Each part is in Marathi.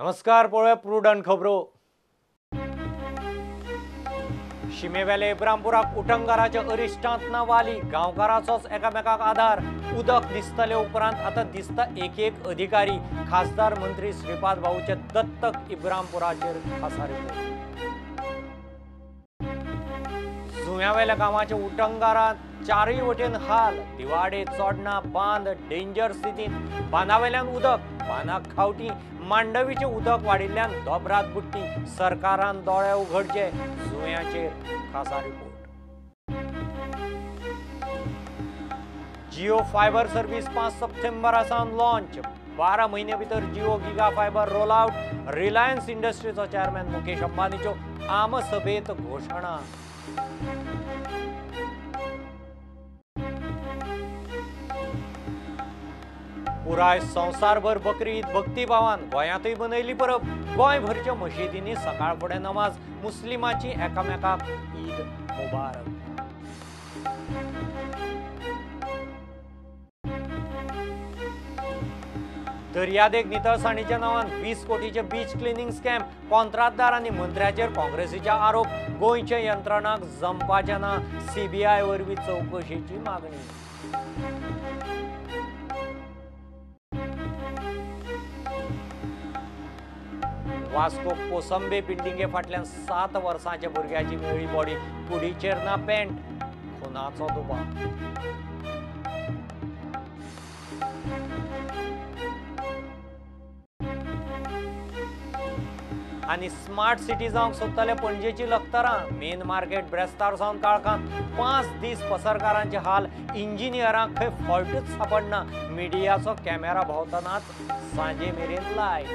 नमस्कार, पळोवया प्रुडंट खबरो। शिमेवेले इब्रामपुराक उटंगाराच्या अरिश्टांत ना वाली, गांवकाराचोच एकामेकाक आधार। उदक दिसतले उपरांत आता दिसता एक अधिकारी। खासदार मंत्री श्रीपाद भाऊचे दत्तक इब्रामपुराचेर खासा रिपोर्ट। जुंव्यावेल्या गांवाच्या उटंगारात चारय वटेन हाल, दिवाडे चोडना बांद डेंजर स्थितीत। बांदावेल्यान उदक, बांदाक खावटी मांडवीचे उदक वाडिल्ल्यान दोबरात बुट्टी। सरकारान दोळे उघडचे, जुंव्याचेर खासा रिपोर्ट। जिओ फायबर सर्व्हिस 5 सप्टेंबरासान लॉन्च। 12 महिने भितर Jio giga fibre roll out. Reliance इंडस्ट्रीचो चेअरमॅन मुकेश अंबानीच्यो आम सभेत घोषणा। पुराय संवसारभर बकरी ईद भक्तीभावान गोंयांतय मनयली परब। गोंयभरच्या मशिदींनी सकाळ फुडें नमाज, मुस्लिमांची एकामेकाक ईद मुबारक। दर्यादेग नितळसाणीच्या नांवान 20 कोटीचे बीच क्लिनिंग स्कॅम। कॉन्ट्राक्टदार आनी मंत्र्याचेर काँग्रेसीचे आरोप। गोंयच्या यंत्रणांक जमपाचे ना, सीबीआय वरवीं चवकशेची मागणी। वास्को कोसंबे बिल्डिंगे फाटल्यान 7 वर्सांच्या भुरग्याची मेळ्ळी बॉडी। कुडीचेर ना पेंट, खुनाचो दुबाव। आनी स्मार्ट सिटी जावंक सोदतले पणजेची लखतरां। मेन मार्केट ब्रेस्तार सावन काळखांत। 5 दीस पसरकारांचे हाल, इंजिनियरांक खंय फॉल्टूच सापडना। मिडियाचो कॅमेरा भोंवतनाच सांजे मेरेन लायट।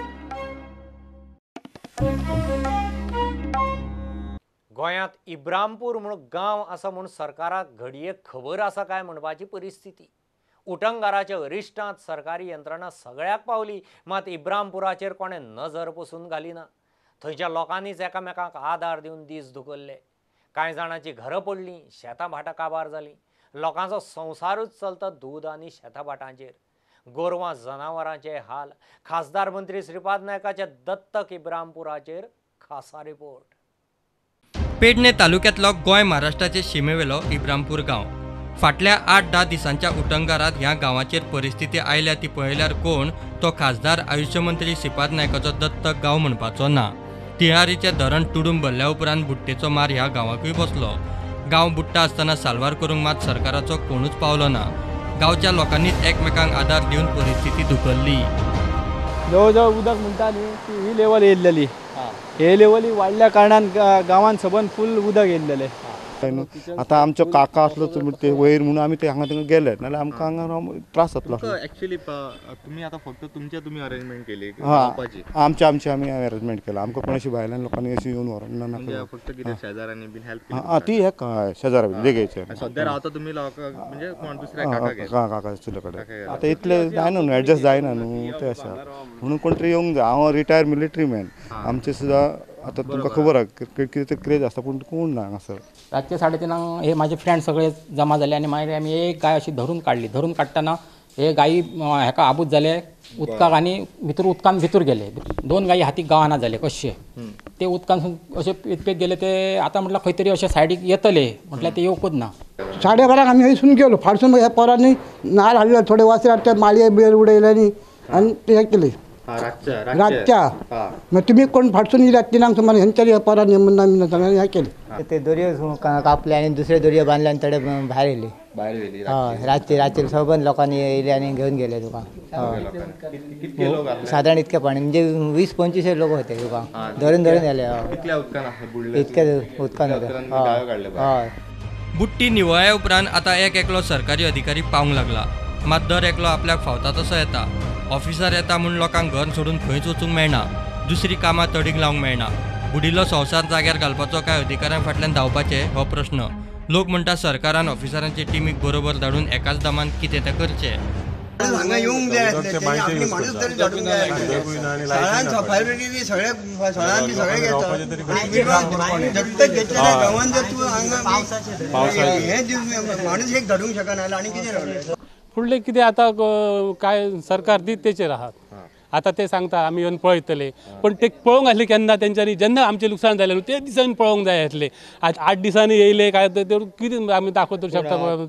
गोंयांत इब्रामपूर म्हूण गांव आसा म्हूण सरकाराक घडये खबर आसा काय म्हणपाची परिस्थिती। उटंगाराच्या अरिश्टांत सरकारी यंत्रणा सगळ्याक पावली, मात इब्रामपुराचेर कोणें नजर पसून घालिना। थंयच्या लोकांनीच एकामेकांक आधार दिवन दीस धुकल्ले। कांय जाणांची घरां पडलीं, शेतां भाटां काबार जालीं। लोकांचो संवसारूच चलता दूद आनी शेतां भाटांचेर। गोरवां जनावरांचे हाल। खासदार मंत्री श्रीपाद नायकाचे दत्तक इब्रामपुराचेर खासा रिपोर्ट। पेडणे तालुक्यांतलो गोंय महाराष्ट्राचे शिमेवेलो इब्रामपूर गांव। फाटल्या 8-10 दिसांच्या उटंगारात ह्या गांवाचेर परिस्थिती आयल्या ती पळयल्यार कोण तो खासदार आयुश्य मंत्री श्रीपाद नायकाचो दत्तक गांव म्हणपाचो ना। तिळारीचे धरण तुडूंब भरल्या उपरांत बुट्टेचो मार ह्या गांवाकूय बसलो। गांव बुट्टा आसतना साल्वार करूंक मात सरकाराचो कोणूच पावलो ना। गांवच्या लोकांनीच एकमेकांक आधार दिवन परिस्थिती धुकल्ली। जवळ जवळ उदक म्हणटा न्ही ती ही लेवल येयल्लेली। हे लेवली वाडल्या कारणान गांवान सबन फुल उदक येयल्लेले। आता आमचो काका असलो ते वयर म्हणून आमी ते हांगा थिंगा गेले, नाल्यार आमकां हांगा त्रास जातलो। ॲक्च्युअली तुम्ही आता फक्त तुमची अरेंजमेंट केली आमची आमी अरेंजमेंट केला। आमकां कोणाशी भायल्यान लोकांनी अशी येवन व्हरोना ना। फक्त कितें शेजाऱ्यांनी बीन हेल्प केली ती हे शेजारा देगेचे सध्या रावता तुम्ही म्हणजे कोण दुसऱ्या काका कडेन। आता इतले जायना न्हू, एडजस्ट जायना न्हू, ते आसा म्हणून कोण तरी येवंक जाय। हांव रिटायर मिलिटरी मॅन, आमचे सुद्दां आता तुमकां खबर आहा कितें क्रेज आसता, पूण कोण ना हांगासर। रातचे 3:30 हे माझे फ्रेंड सगळे जमा जाले आनी मागीर आमी एक गाय अशी धरून काडली। धरून काडटना हे गायी हेका आबूज जाले उदकाक आनी उदकान भितर गेले। 2 गायी हातीक गावना जाले कशे। ते उदकान अशे पेत गेले। ते आता म्हटलं खंय तरी अशे सायडीक येतले, म्हटल्यार ते येवकूच ना। 12:30 आमी हयसून गेलो, फाडसून ह्या पोरांनी नाल हाडले, थोडे वासरे ते माळये बिळ उडयल्यानी आनी ते हे केले रातच्या। मग तुम्ही कोण फाडसून येयल्यात 3 सुमार हेंच्यानी पोरांनी म्हणून हे केले। ते दोरयो कापले आनी दुसरे दोरयो बांधले आनी थोडे भायर येयले। रातचे सबंद लोकांनी येयले आनी घेवन गेले तुका। साधारण इतके पाणी म्हणजे 20-25 लोक होते तुका धरून येले। इतके उदकान होते। बुट्टी निवळ्या उपरांत आता एकलो सरकारी अधिकारी पावंक लागला, मात दर एकलो आपल्याक फावता तसो येता। ऑफिसर येता म्हूण लोकांक घर सोडून खंयच वचूंक मेळना, दुसरी कामां तडीक लावंक मेळना। बुडिल्लो संवसार जाग्यार घालपाचो काय अधिकाऱ्यां फाटल्यान धांवपाचे हो प्रश्न। लोक म्हणटा सरकारान ऑफिसरांचे टिमीक बरोबर धाडून एकाच दमान कितें तें करचें। हांगा येवंक जाय आपली माणूस तरी धाडूंक जाय। शाळांत सफाई सगळे शाळांनी सगळे घेतात। दत्तक घेतलेल्या गांवांत जर तूं हांगा हे माणूस एक धाडूंक शकना आनी कितें फुडले कितें आतां काय सरकार दीत तेचेर आहात आता ते सांगता आमी येवन पळयतले पण ते पळोवंक आसले केन्ना तेंच्यांनी जेन्ना आमचें लुकसाण जालें न्हू ते दिसांनी पळोवंक जाय आसले आज 8 दिसांनी येयले काय तर कितें आमी दाखोवंक शकता.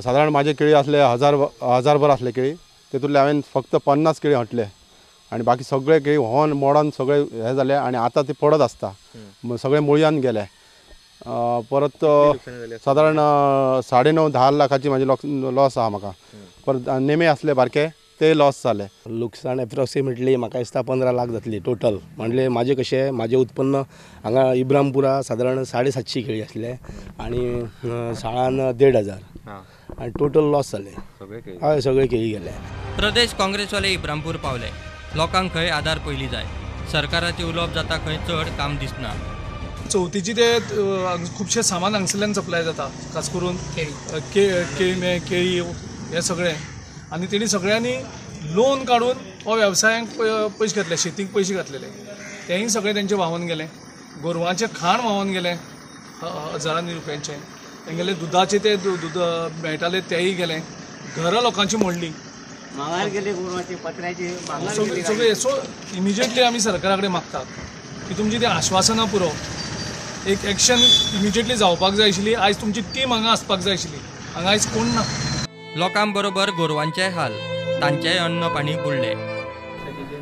साधारण माझे केळी असले हजारभर असले केळी तेतूंतले हांवें फक्त 50 केळी हटले आणि बाकी सगळे केळी व्होन मोडोन सगळे हे जाले आणि आता ते पडत आसता सगळे मुळ्यान गेले. परत साधारण 9.5-10 लाखाची माझी लॉस आहा म्हाका. परत नेमे असले बारके ते लॉस जाले. लुकसाण एप्रॉक्सिमेटली म्हाका दिसता 15 लाख जातली टोटल. म्हणजे माझे कशें माझे उत्पन्न हांगा इब्रामपुरा साधारण 750 केळी आसले आणि शाळान 1,500 आणि टोटल लॉस जाले. हय सगळे केळी गेले. प्रदेश काँग्रेसवाले इब्रामपूर पावले. लोकांक खंय आदार पयली जाय. सरकाराचे उलोवप जाता खंय चड काम दिसना. चवथीची ते खुबशे सामान हांगसरल्यान सप्लाय जाता खास करून केळी हे सगळे आणि तेणी सगळ्यांनी लोन काढून हो वेवसायांक पयशे घातले शेतीक पयशे घातलेले तेही सगळे तेंचे व्हांवून गेले. गोरवांचे खाण व्हांवून गेले हजारांनी रुपयांचे. तेंगेले दुधाचे ते दूद मेळटाले तेही गेले. घरां लोकांची मोडली गेले गोरवाचे पत्र्याचे सगळे. सो इमिजिएटली आमी सरकारा कडेन मागतात की तुमची ती आश्वासनां पुरो एक एक्शन इमिजिएटली जावपाक जाय आशिल्ली. आयज तुमची टीम हांगा आसपाक जाय आशिल्ली. हांगा आयज कोण ना. लोकांबरोबर गोरवांचे हाल तांचेय अन्न पाणी बुडले.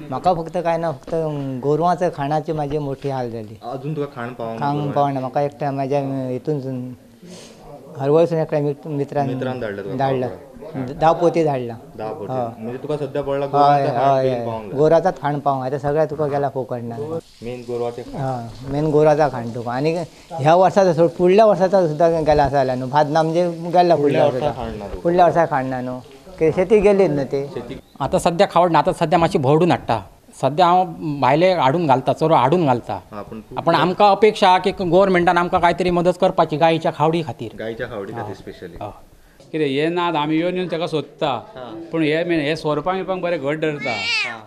म्हाका फक्त काय ना फक्त गोरवांचं खाणाची माझी मोठी हाल झाली. अजून तुका खाण पावना म्हाका एकट्या माझ्या हितून हरवळसून एकट्या मित्रान धाडला 10 पोती धाडला. म्हणजे तुका सध्या पडला गोराचाच खाण पावंक आता सगळ्या तुका गेला फोकडना. मेन गोरवाचे मेन गोराचा खाण तुका आणि ह्या वर्साचा सोड फुडल्या वर्साचा सुद्धा गेला असा जाल्या न्हू. भात ना म्हणजे गेला फुडल्या वर्सा खाणना न्हू. शेती गेलीच ना ते. आता सध्या खावड ना. आता सध्या मातशी भोवडून हाडटा. सध्या हांव भायले हाडून घालता चोरो हाडून घालता. पण आमकां अपेक्षा आहा की गव्हर्मेंटान आमकां कांय मदत करपाची गायच्या खावडी खातीर. स्पेशली कितें हे ना आमी येवन ताका सोदता पूण हे सोरपाक बिरपाक बरें घट धरता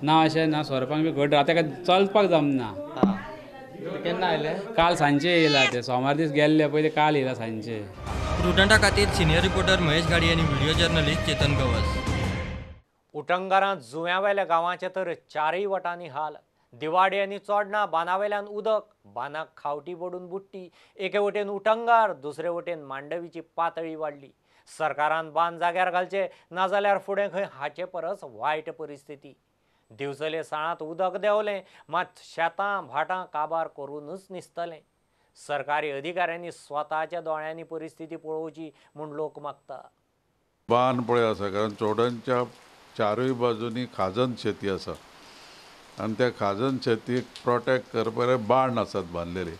ना अशें ना सोरपाक बी घट धरता ताका चलपाक जमना. केन्ना आयले? काल सांजचे येयला ते सोमार दीस गेल्ले पयले काल येयला सांजचे. प्रुडंटा खातीर सिनियर रिपोर्टर महेश गाडी आनी व्हिडिओ जर्नलिस्ट चेतन गवस. उटंगारांत जुंव्यावेल्या गांवांचे तर 4य वटांनी हाल. दिवाडी आनी चोडणा बांदावेल्यान उदक बांदाक खावटी पडून बुडटी. एके वटेन उटंगार दुसरे वटेन मांडवीची पातळी वाडली. सरकारान बांद जाग्यार घालचे नाजाल्यार फुडें खंय हाचे परस वायट परिस्थिती. दिवचले साळांत उदक देंवलें मात शेतां भाटां काबार करूनच निसतलें. सरकारी अधिकाऱ्यांनी स्वताच्या दोळ्यांनी परिस्थिती पळोवची म्हूण लोक मागता. बांद पळय आसा कारण चोडणच्या 4य बाजूनी खाजन शेती आसा आनी त्या खाजन शेतीक प्रोटेक्ट करपाक बांद आसात बांदलेले.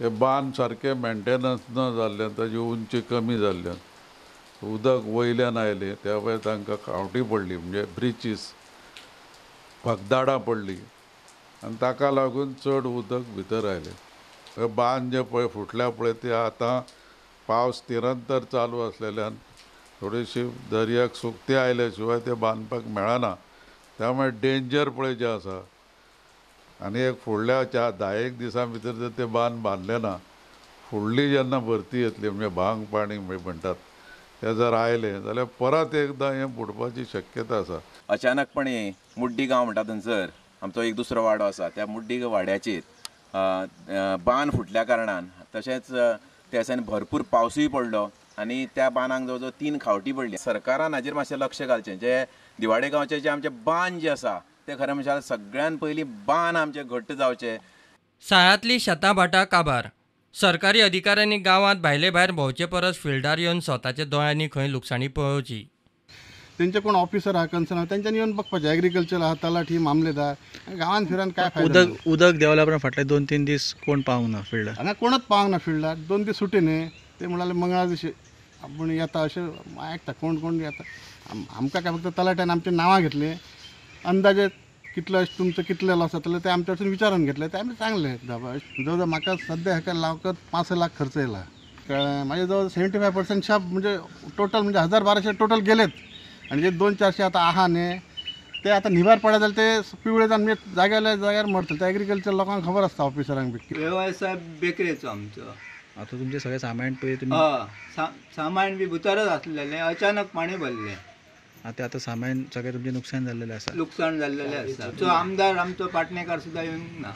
ते बांद सारके मेंटेनन्स न जाल्ल्यान ताजी उंची कमी जाल्ल्यान उदक वयल्यान आयलें त्या वेळार तांकां खावटी पडली म्हणजे ब्रिचीस भगदाडां पडली आनी ताका लागून चड उदक भितर आयलें. बांद जे पळय फुटल्या पळय ते आतां पावस निरंतर चालू आसलेल्यान थोडीशी दर्याक सुकते आयले शिवाय ते बांदपाक मेळना. त्यामुळे डेंजर पळय जे आसा आनी एक फुडल्या 10 दिसां भितर जर ते बांदले ना फुडली जेन्ना भरती येतली म्हणजे भांग पाणी म्हणटात ते जर आयले जाल्यार परत एकदां हें बुडपाची शक्यता आसा. अचानकपणे मुड्डी गांव म्हणटा थंयसर आमचो एक दुसरो वाडो आसा त्या मुड्डी वाड्याचेर बांद फुटल्या कारणान तशेंच त्या दिसांनी भरपूर पावसूय पडलो आनी त्या बांदाक जवळ जवळ 3 खावटी पडली. सरकारान हाजेर मातशें लक्ष घालचें. जे दिवाडे गांवचे जे आमचे बांद जे आसा ते खरें म्हणजे सगळ्यान पयलीं बांद आमचे घट्ट जावचे. साळांतली शेतां भाटां काबार. सरकारी अधिकाऱ्यांनी गांवांत भायले भायर भोंवचे परस फिल्डार येवन स्वताच्या दोळ्यांनी खंय लुकसाणी पळोवची. तेंचे कोण ऑफिसर आहा कन्सर्न तेंच्यांनी येवन बघपाचें. एग्रीकल्चर आहा तलाठी मामलेदार गांवांत फिरान काय फायदो. उदक देवल्या उपरांत फाटले 2-3 दीस कोण पावूंक ना फिल्डार. हांगा कोणच पावंक ना फिल्डार. 2 दीस सुटी न्ही ते म्हणाले मंगळार दिशी आपूण येता अशें आयकता कोण येता. आमकां काय फक्त तलाट्यान आमचे नांवां घेतले अंदाजे तुमचं कितले लॉस जातले ते आमच्या कडसून विचारून घेतले ते आमी सांगले. जवळ म्हाका सध्या हेका लावकत 5 लाख खर्च येयला. कळ्ळें. म्हाजे जवळ 75% शाप म्हणजे टोटल म्हणजे 1000-1200 टोटल गेलेत आणि जे 200-400 आता आहा न्ही ते आता निभार पडले जाल्यार ते पिवळे जावन जाग्यार मरतले. ते एग्रीकल्चर लोकांक खबर आसता ऑफिसरांक बी. व्यवसाय बेकरेचो आमचो आता तुमचे सगळे सामान पळय तुम्ही सामान बी भितरच आसलेलें, अचानक पाणी भरलें. आता सामान सगळे तुमचे नुकसान झालेले आसा. नुकसान जाल्लेलें आसा. तो आमदार आमचो पाटणेकार सुद्दां येवंक ना.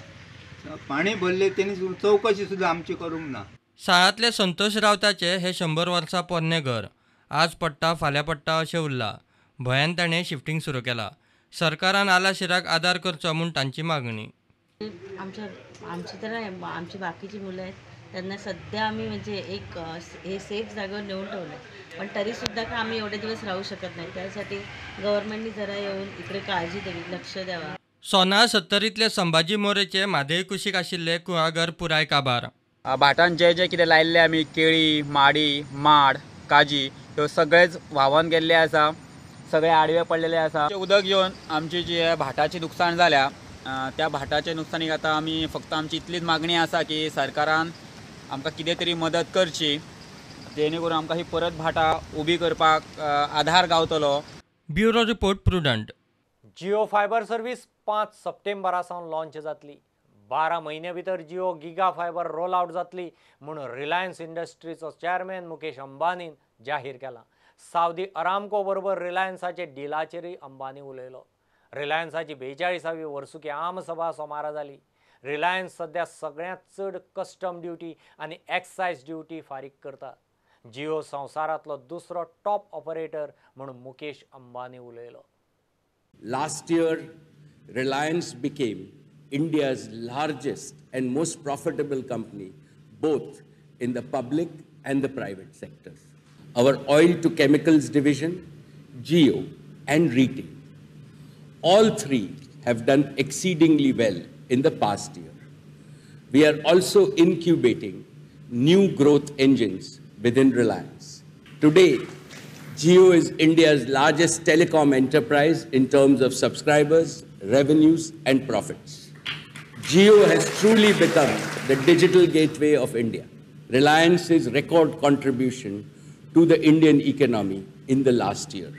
पाणी भरले तेणी चौकशी सुद्दां आमची करूंक ना. साळांतले संतोष रावताचे हे 100 वर्सां पोरणे घर आज पडटा फाल्यां पडटा अशें उरलां. भंयान ताणें शिफ्टिंग सुरू केलां. सरकारान आलाशिराक आदार करचो म्हूण तांची मागणी. आमची तर आमची बाकीची मुलं आहेत त्यांना सध्या आम्ही म्हणजे एक हे सेफ जागेवर नेऊन ठेवलं, पण तरीसुद्धा का आम्ही एवढे दिवस राहू शकत नाही. त्यासाठी गव्हर्नमेंटनी जरा येऊन इकडे काळजी द्यावी, लक्ष द्यावा. सोना 70तले संभाजी मोरेचे म्हादेय कुशीक आशिल्ले कुळागर पुराय काबार. भाटान जे कितें लायिल्ले आमी केळी, माडी, माड, काजी ह्यो सगळेच व्हांवोन गेल्ले आसा. सगळे आडवे पडलेले आसा. उदक येवन आमची जी भाटाची नुकसाण जाल्या त्या भाटाच्या नुकसानीक आतां आमी फक्त आमची इतलीच मागणी आसा की सरकारान आमकां कितें तरी मदत करची, जेणे करून आमकां ही परत भाटां उबी करपाक आधार गावतलो. Bureau report prudent. Jio fibre service 5 सप्टेंबरा सावन लॉन्च जातली. 12 म्हयने भितर Jio giga fibre roll out जातली म्हणून रिलायन्स इंडस्ट्रीचो चेअरमॅन मुकेश अंबानीन जाहीर केला. सावदी अरामको बरोबर रिलायन्साचे डिलाचेरय अंबानी उलयलो. रिलायन्साची 42वी वर्सुकी आमसभा सोमारा जाली. रिलायन्स सध्या सगळ्यांत चड कस्टम ड्युटी आनी एक्सायज ड्युटी फारीक करता. जिओ संवसारांतलो दुसरो टॉप ऑपरेटर म्हणून मुकेश अंबानी उलयलो. Last year, Reliance became India's largest and most profitable company, both in the public and the private sectors. Our oil to chemicals division, Jio, and retail, all three have done exceedingly well in the past year. We are also incubating new growth engines within Reliance. Today, Jio is India's largest telecom enterprise in terms of subscribers, revenues, and profits. Jio has truly become the digital gateway of India. Reliance's record contribution to the Indian economy in the last year.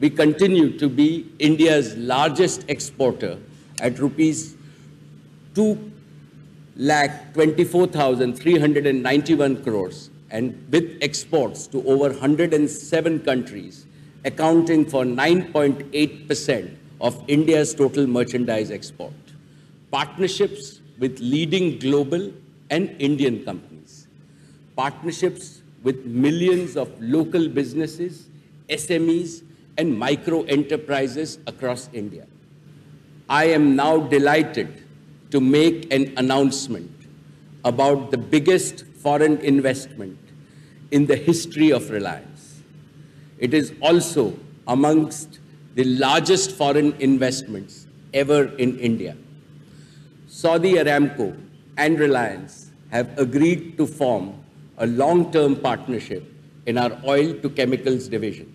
We continue to be India's largest exporter at rupees 2,24,391 crores, and with exports to over 107 countries, accounting for 9.8% of India's total merchandise export. Partnerships with leading global and Indian companies. Partnerships with millions of local businesses, SMEs, and micro enterprises across India. I am now delighted to make an announcement about the biggest foreign investment in the history of Reliance. It is also amongst the largest foreign investments ever in India. Saudi Aramco and Reliance have agreed to form a long-term partnership in our oil to chemicals division.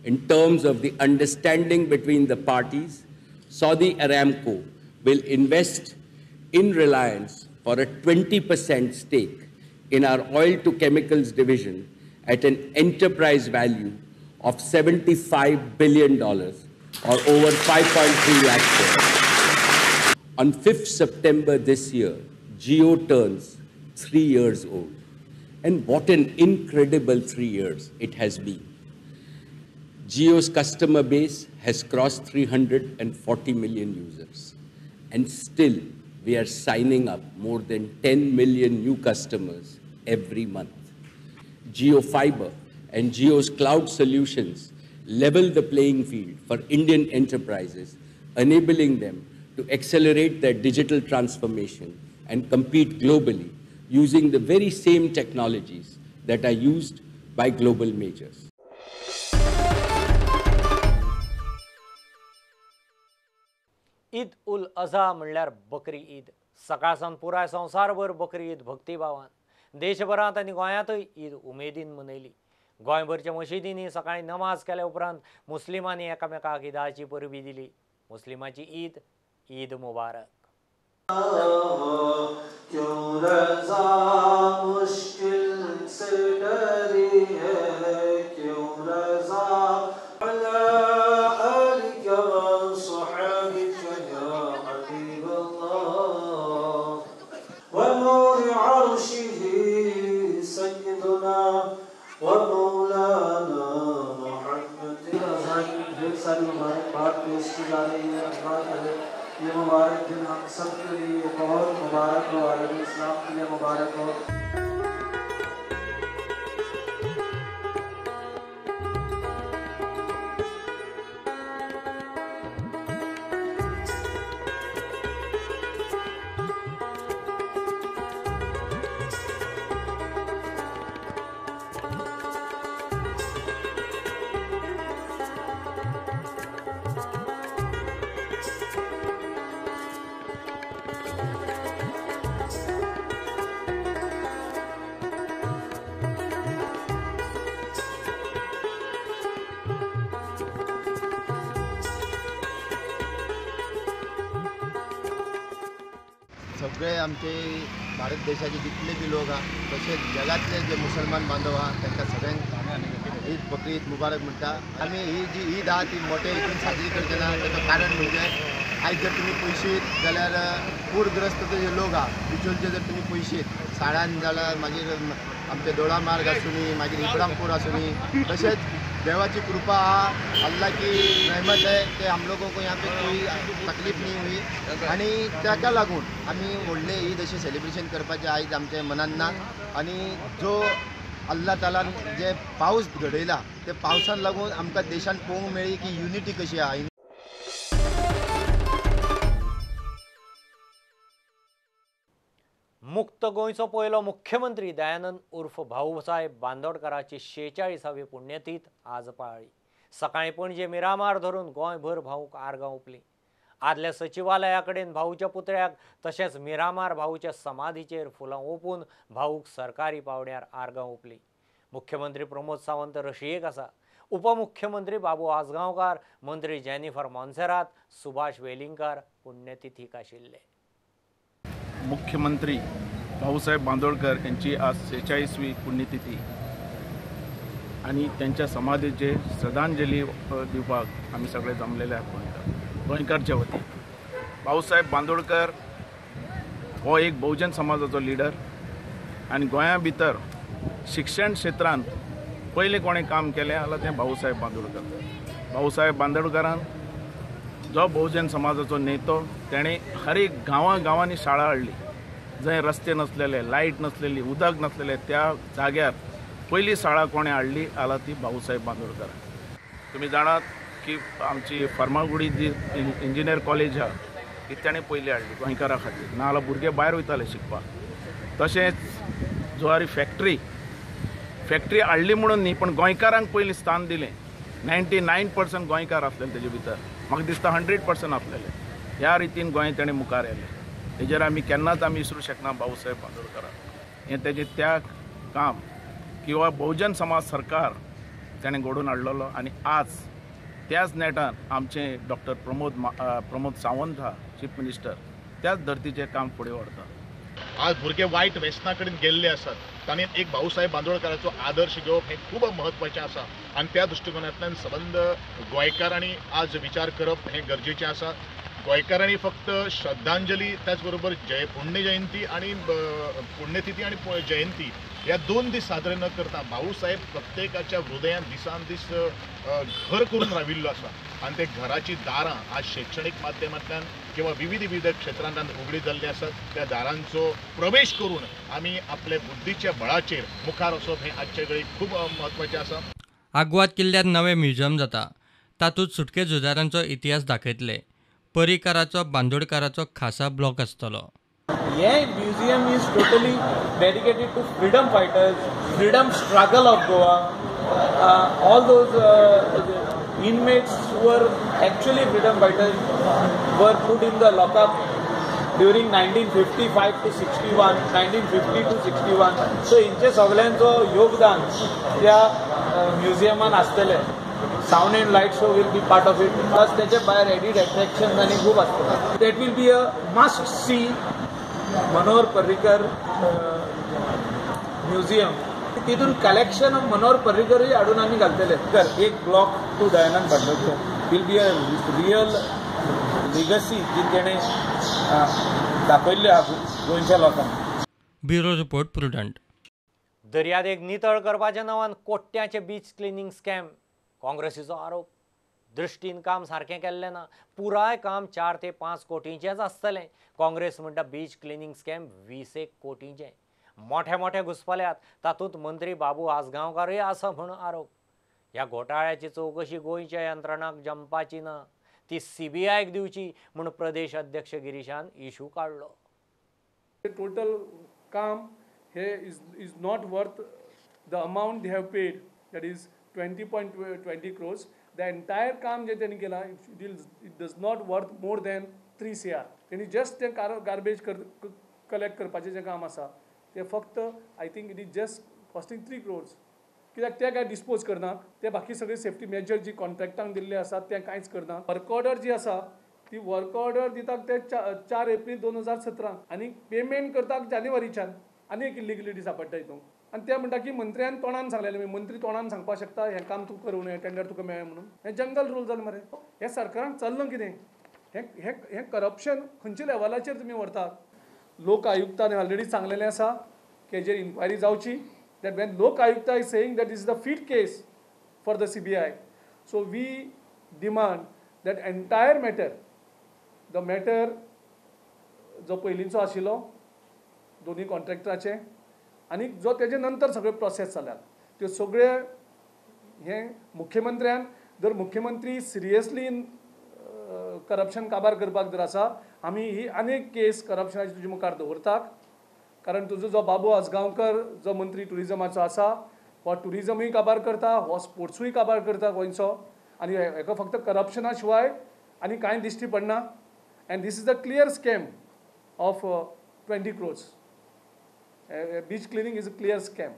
In terms of the understanding between the parties, Saudi Aramco will invest in Reliance for a 20% stake in our oil to chemicals division at an enterprise value of $75 billion or over 5.3 lakh crores. On 5th September this year, Jio turns 3 years old. And what an incredible 3 years it has been. Jio's customer base has crossed 340 million users. And still, we are signing up more than 10 million new customers every month. Jio Fiber and Jio's cloud solutions level the playing field for Indian enterprises, enabling them to accelerate their digital transformation and compete globally using the very same technologies that are used by global majors. Eid ul Azha म्हणल्यार बकरी ईद. सकाळसान पुराय संवसारभर बकरी ईद भक्तिभावान, देशभरांत आनी गोंयांतय ईद उमेदीन मनयली. गोंयभरच्या मशिदींनी सकाळी नमाज केल्या उपरांत मुस्लिमांनी एकामेकाक ईदाची परबी दिली. मुस्लिमाची ईद, ईद मुबारक. ونور عرشه ये अल्लाह करे। ये मुबारक दिन हम सब के लिए बहुत मुबारक हो, आलम इस्लाम के लिए मुबारक हो। सगळे आमचे भारत देशाचे जितले बी लोक आहा तसेच जगातले जे मुसलमान बांधव आहा तांकां सगळ्यांक ईद बकरीद मुबारक म्हणटा। आमी ही जी ईद आहा ती मोठ्या रितीन साजरी करतना ताका कारण म्हणजे आयज जर तुमी पयशीत जाल्यार पूरग्रस्त जे लोक आहा बिचोलचे जर तुमी पयशीत साळान जाल्यार मागीर आमचे दोळा मार्ग आसूनी मागीर इब्रामपूर आसूनी तशेंच देवाची कृपा आहा, अल्लाह की रहमत है कि हम लोगों को यहाँ पे कोई तकलीफ नहीं हुई आणि ताका लागून आमी व्हडले ईद अशें सेलिब्रेशन करपाचें आयज आमच्या मनान ना। आणि जो अल्लाह तालान जे पावस घडयला ते पावसान लागून आमकां देशान पळोवंक मेळ्ळी की युनिटी कशी आहा। मुक्त गोंयचो पयलो मुख्यमंत्री दयानंद उर्फ भाऊसाहेब बांदोडकराची 46वी पुण्यतीथ आज पाळ्ळी। सकाळी पणजे मिरामार धरून गोंयभर भाऊक आर्गां ओंपलीं। आदल्या सचिवालया कडेन भाऊच्या पुतळ्याक तशेंच मिरामार भाऊच्या समाधीचेर फुलां ओंपून भाऊक सरकारी पावड्यार आर्गां ओंपलीं। मुख्यमंत्री प्रमोद सावंत रशियेक आसा। उपमुख्यमंत्री बाबू आसगांवकार, मंत्री जेनिफर मॉन्सेरात, सुभाष वेलिंगकार पुण्यतिथीक आशिल्ले। मुख्यमंत्री भाऊसाहेब बांदोडकर यांची आज 46वी पुण्यतिथी आणि त्यांच्या समाधीचे श्रद्धांजली दिवपाक आम्ही सगळे जमलेले आहात गोंयकारच्या वतीन। भाऊसाहेब बांदोडकर हो एक बहुजन समाजाचो लिडर आणि गोंया भितर शिक्षण क्षेत्रांत पयलें कोणें काम केलें जाल्यार तें भाऊसाहेब बांदोडकर। भाऊसाहेब बांदोडकरान जो बहुजन समाजाचो नेतो तेणे हर एक गांवांनी शाळा हाडली। जंय रस्ते नसलेले, लायट नसलेली, उदक नसलेले त्या जाग्यार पयली शाळा कोणें हाडली जाल्यार ती भाऊसाहेब बांदोडकर। तुमी जाणात की आमची फर्मागुडी जी इंजिनियर कॉलेज आहा ती ताणें पयली हाडली गोंयकारां खातीर, ना जाल्यार भुरगे भायर वयताले शिकपाक। तशेंच जुवारी फॅक्टरी हाडली म्हणून न्ही पण गोंयकारांक पयलीं स्थान दिलें। 99% गोंयकार आसलेले तेजे भितर, म्हाका दिसता 100% आसलेले। ह्या रितीन गोंय ताणें मुखार येलें, हेजेर आमी केन्नाच विसरूं शकना भाऊसाहेब बांदोडकराक। हें तेजें त्याग काम किंवा बहुजन समाज सरकार ताणें घडोवन हाडलेलो आनी आज त्याच नेटान आमचे डॉक्टर प्रमोद सावंत आहा चीफ मिनिस्टर, त्याच धर्तीचें काम फुडें व्हरता। आज भुरगे वायट व्यसना कडेन गेल्ले आसात, तांणी एक भाऊसाहेब बांदोडकराचो आदर्श घेवप हें खूब म्हत्वाचें आसा आनी त्या दृश्टिकोनांतल्यान सबंद गोंयकारांनी आज विचार करप हें गरजेचें आसा। गोंयकारांनी फक्त श्रद्धांजली त्याच बरोबर पुण्य जयंती आणि पुण्यतिथी आणि जयंती या 2 दीस साजरे न करता भाऊसाहेब प्रत्येकाच्या हृदयात दिसान दीस घर करून राविल्लो आसा आणि ते घराची दारां आज शैक्षणिक माध्यमांतल्यान किंवा विविध क्षेत्रांत उगडी जाल्ली आसात। त्या दारांचो प्रवेश करून आमी आपले बुद्धीच्या बळाचेर मुखार वचप हें आजचे घडीक खूब म्हत्वाचें आसा। आग्वाद किल्ल्यात नवे म्युजियम जाता, तातूंत सुटके झुजारांचो इतिहास दाखयतले। परिकाराचो बांदोडकराचो खासा ब्लॉक आसतलो। ये museum is totally dedicated to freedom fighters, freedom struggle of Goa, all those inmates who were actually freedom fighters were put in the lockup during 1955 to 61, 1950 to 61. So इंचे सगळ्यांचो योगदान त्या म्युजियमान आसतले। Sound and light show will be part of it, plus त्याचे भायर एडिड अट्रॅक्शन आनी खूब आसतले। That will be a must see Manohar Parrikar museum. तितून कलेक्शन ऑफ मनोहर पर्रीकरय हाडून आमी घालतले। एक block to Dayanand Bandodkar will be a real legacy जी तेणें दाखयल्ली आहा गोंयच्या लोकांक। Bureau report Prudent. दर्यादेग नितळ करपाच्या नांवान कोट्यांचे बीच क्लिनिंग स्कॅम, काँग्रेसीचो आरोप। दृश्टीन काम सारकें केल्लें ना. पुराय काम 4 ते 5 कोटींचेंच आसतलें. काँग्रेस म्हणटा बीच क्लिनिंग स्कॅम 20 कोटींचें. मोठ्या मोठ्या घुसपल्यात तातूंत मंत्री बाबू आसगांवकारूय आसा म्हूण आरोप. ह्या घोटाळ्याची चवकशी गोंयच्या यंत्रणांक जमपाची ना, ती CBIक दिवची म्हूण प्रदेश अध्यक्ष गिरीशान इशू काडलो. टोटल काम हे is not worth the amount they have paid, that is 20.20 crores. The entire काम जे त्यांनी केला it does not worth more than 3 CR. त्यांनी जस्ट ते गार्बेज कलेक्ट करपाचें जें काम आसा ते फक्त I think it is just costing 3 crores. कित्याक ते काय डिस्पोज करनात, ते बाकी सगळे सेफ्टी मेजर जी कॉन्ट्रॅक्टांक दिल्ले आसात ते कांयच करनात. वर्क ऑर्डर जी आसा ती वर्क ऑर्डर दितात ते 4 एप्रिल 2017 आनी पेमेंट करतात जानेवारीच्यान. आनी एक इलिजिबिलिटी सांपडटा हितून. आनी ते म्हणटा की मंत्र्यान तोंडान सांगलेलें, मंत्री तोंडान सांगपाक शकता हें काम तूं करूं नये, टेंडर तुका मेळ्ळें म्हणून. हें जंगल रूल जालें मरे. हे सरकारान चल्लां कितें? हें करप्शन खंयच्या लेवलाचेर तुमी व्हरतात? लोक आयुक्तान ऑलरेडी सांगलेलें आसा की हेजेर इन्क्वायरी जावची. that when Lok Ayukta is saying that this is the fit case for the CBI, so we demand that entire matter, the matter जो पयलींचो आशिल्लो दोन्ही कॉन्ट्रॅक्टराचे आनी जो तेजे नंतर सगळे प्रोसेस जाल्यात त्यो सगळे हे मुख्यमंत्र्यान, जर मुख्यमंत्री सिरियसली करप्शन काबार करपाक जर आसा, आमी ही अनेक केस करप्शनाची तुजे मुखार दवरतात. कारण तुजो जो बाबू आसगांवकर जो मंत्री टुरिजमाचो आसा, हो टुरिजमूय काबार करता, हो स्पोर्ट्सूय काबार करता गोंयचो, आनी हेका फक्त करप्शना शिवाय आनी कांय दिश्टी पडना. And this is the clear scam of 20 crores. Beach cleaning is a clear scam.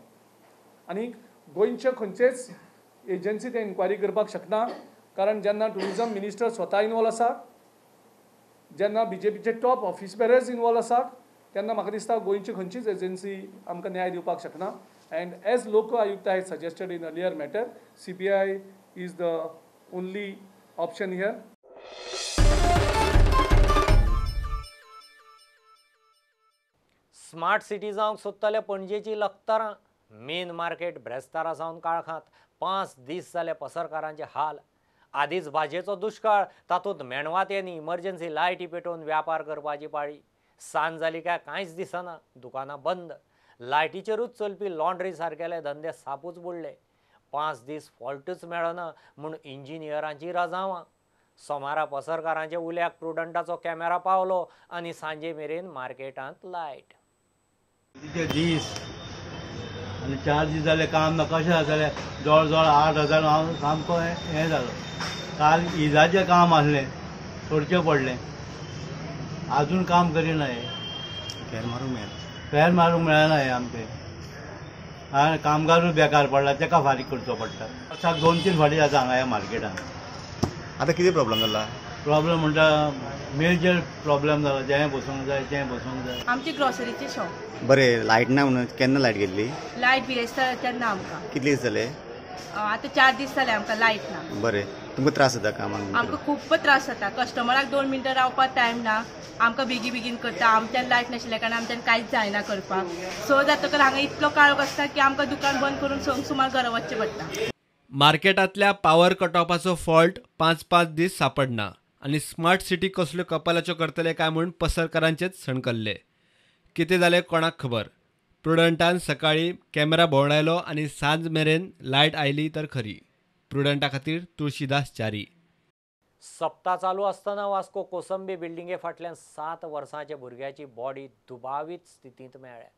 आनी गोंयचे खंयचेच एजन्सी ते इन्क्वायरी करपाक शकना. कारण जेन्ना टुरिजम मिनिस्टर स्वता इनवॉल्व आसा, जेन्ना BJPचे टॉप ऑफिस बेरर्स इनवॉल्व आसात, तेन्ना म्हाका दिसता गोंयची खंयचीच एजन्सी आमकां न्याय दिवपाक शकना. अँड एज लोक आयुक्त has suggested in earlier matter, CBI is the only option here. Smart city जावंक सोदतले पणजेची लखतरां. मेन मार्केट ब्रेस्तारा सावन काळखांत 5 दीस जाले पसरकारांचे हाल. आदींच भाजयेचो दुश्काळ, तातूंत मेणवात्यांनी इमर्जन्सी लायटी पेटोवन व्यापार करपाची पाळी. सांज जाली काय कांयच दिसना, दुकानां बंद. लायटीचेरूच चलपी लॉन्ड्री सारकेले धंदे सापूच बुडले. 5 दीस फॉल्टूच मेळना म्हूण इंजिनियरांची राजावां. सोमारा पसरकारांच्या उल्याक प्रुडंटाचो कॅमेरा पावलो आनी सांजे मेरेन मार्केटांत लायट. दीस आनी 4 दीस जाले काम ना. कशें जातालें, जवळ जवळ 8,000 हांव सामको हें जालो. काल इजाचें काम आसलें, सोडचें पडलें. अजून काम करिना. हे फेर मारूंक मेळना. हे आमचे आनी कामगारूय बेकार पडला, तेका फारीक करचो पडटा. वर्साक 2-3 फावटी जाता हांगा ह्या मार्केटान. आतां कितें प्रॉब्लेम जाला? प्रॉब्लेम म्हणटा मेजर प्रॉब्लेम जाला. जें बसूंक जाय तें बसूंक जाय. आमची ग्रॉसरीची शॉप. बरें, लायट ना म्हणून केन्ना लायट गेल्ली? लायट बिरेस्ता तेन्ना आमकां. कितले दीस जाले? आतां 4 दीस जाले आमकां लायट ना. बरें, तुमकां त्रास जाता कामाक? आमकां खूब त्रास जाता. कस्टमराक 2 मिनटां रावपाक टायम ना. आमकां बेगीन करता. आमच्यान लायट नाशिल्ल्या कारणान आमच्यान कांयच जायना करपाक. सो जातकच हांगा इतलो काळोख आसता की आमकां दुकान बंद करून संक सुमार घरा वचचें पडटा. मार्केटांतल्या पावर कट ऑफाचो फॉल्ट 5-5 दीस सापडना आनी स्मार्ट सिटी कसल्यो कपालाच्यो करतले काय म्हूण पसरकारांचेच सणकल्ले. कितें जालें कोणाक खबर. प्रुडंटान सकाळी कॅमेरा भोंवडायलो आनी सांज मेरेन लायट आयली तर खरी. प्रुडंटा खातीर तुळशीदास च्यारी. सप्ता चालू आसतना वास्को कोसंबी बिल्डिंगे फाटल्यान 7 वर्सांच्या भुरग्याची बॉडी दुबावीत स्थितींत मेळ्ळ्या.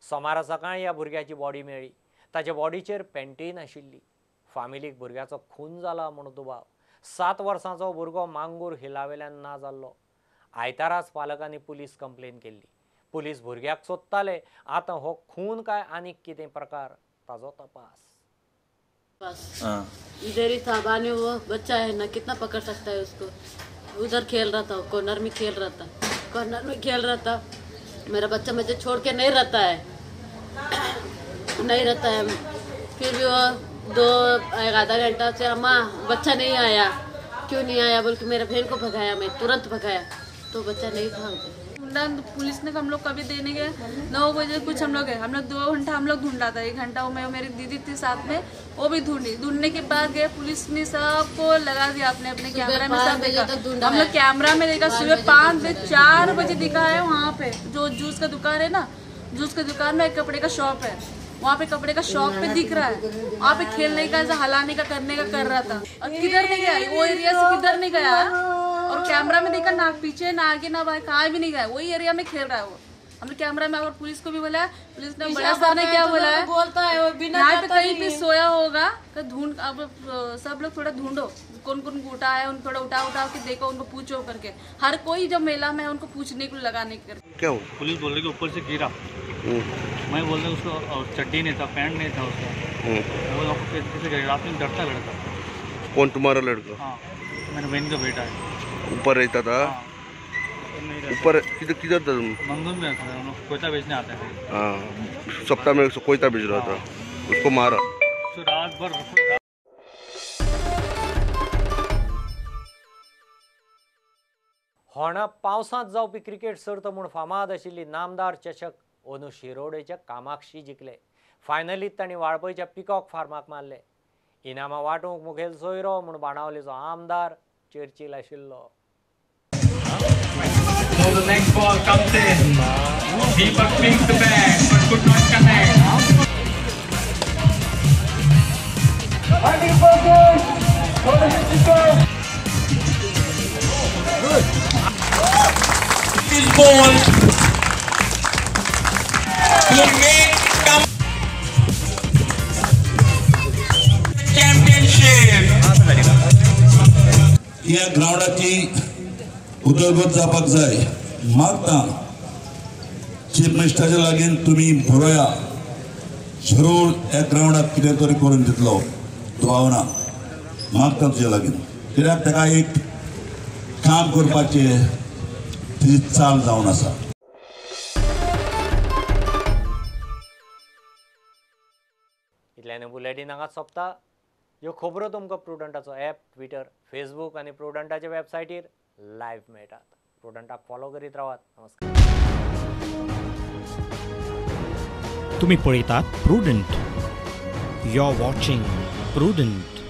सोमारा सकाळीं ह्या भुरग्याची बॉडी मेळ्ळी. ताच्या बॉडीचेर पॅन्टीन आशिल्ली. फामिलीक भुरग्याचो खून जाला म्हूण दुबाव. 7 वर्सांचो भुरगो मांगूर हिलावेल्यान ना जाल्लो. आयताराच पालकांनी पुलीस कंप्लेन केल्ली. पुलीस भुरग्याक सोदताले. आतां हो खून काय आनीक कितें प्रकार, ताजो तपास. इधर ही था बाने, वो बच्चा है ना, कितना पकड़ सकता है उसको. उधर खेल रहा था, कॉर्नर में खेल रहा था. कॉर्नर में खेल रहा था. मेरा बच्चा मुझे छोड़ के नहीं रहता है. फिर भी वो 1-आधा घंटा से अम्मा बच्चा नहीं आया, क्यों नहीं आया बोल के मेरे बहन को भगाया. मैं तुरंत भगाया. तो बच्चा नहीं था उधर। पुलिस ने हम लोग कभी देने गए 9 बजे कुछ हम लोग 2 घंटा हम लोग ढूंढा था, 1 घंटा मैं मेरी दीदी थी साथ में, वो भी ढूंढने के बाद गए पुलिस ने सबको लगा दिया अपने कैमरा में, सब देखा हम लोग कैमरा में देखा। सुबह 5 बजे 4 बजे दिखा है वहाँ पे जो जूस का दुकान है ना, जूस का दुकान में एक कपड़े का शॉप है, वहाँ पे कपड़े का शॉप पे दिख रहा है, वहाँ पे खेलने का ऐसा हलाने का करने का कर रहा था। और किधर नहीं गया वो एरिया से, किधर नहीं गया, और कैमरा में देखा ना पीछे ना आगे ना बाहर, कहाँ भी नहीं गया, वही एरिया में खेल रहा है वो। हमने कैमरा में और पुलिस को भी बोला, पुलिस ने बड़ा सर ने क्या बोला है, बोलता है वो बिना यहाँ पे कहीं पे सोया होगा तो ढूंढ, अब सब लोग थोड़ा ढूंढो कौन कौन उठा है, उनको थोड़ा उठा के देखो, उनको पूछो करके। हर कोई जब मेला में है उनको पूछने को लगाने के करके। क्या पुलिस बोल रही कि ऊपर से गिरा, मैं बोल रहा उसको चड्डी नहीं था, पैंट नहीं था उसका, वो कैसे गिरा, रात में डरता लड़का। कौन तुम्हारा लड़का? हाँ मेरे बहन का बेटा है। ऊपर रहता था? ऊपर किधर किधर था तुम? मंगल में था, हम लोग कोयता बेचने आते थे। हाँ सप्ताह में कोयता बेच रहा था, उसको मारा। रात भर होणा पावसांत जावपी क्रिकेट सर्त म्हूण फामाद आशिल्ली नामदार चषक अंदू शिरोडेच्या कामाक्षी जिखले। फायनलीत तांणी वाळपयच्या पिकॉक फार्माक मारले। इनामां वांटूंक मुखेल सोयरो म्हूण बाणावलेचो आमदार चर्चील आशिल्लो। So the next ball comes in. Deepak pings the bat but could not connect. This ball will make championship. या ग्राउंडाची उदरगत जावपाक जाय मागता चीफ मिनिस्टराच्या लागीं तुमी बरोया जरूर ह्या ग्राउंडाक कितें तरी करून दितलो भावना मागता तुज्या लागीं, कित्याक ताका एक काम करपाचे ती चाल जावन आसा। इतल्यान बुलेटीन हांगा सोंपता। ह्यो खबरो तुमकां प्रुडंटाचो ॲप, ट्विटर, फेसबूक आनी प्रुडंटाच्या वेबसायटीर लायव्ह मेळटात। प्रुडंटाक फॉलो करीत रावात। नमस्कार। तुम्ही पळयतात Prudent, you are watching prudent.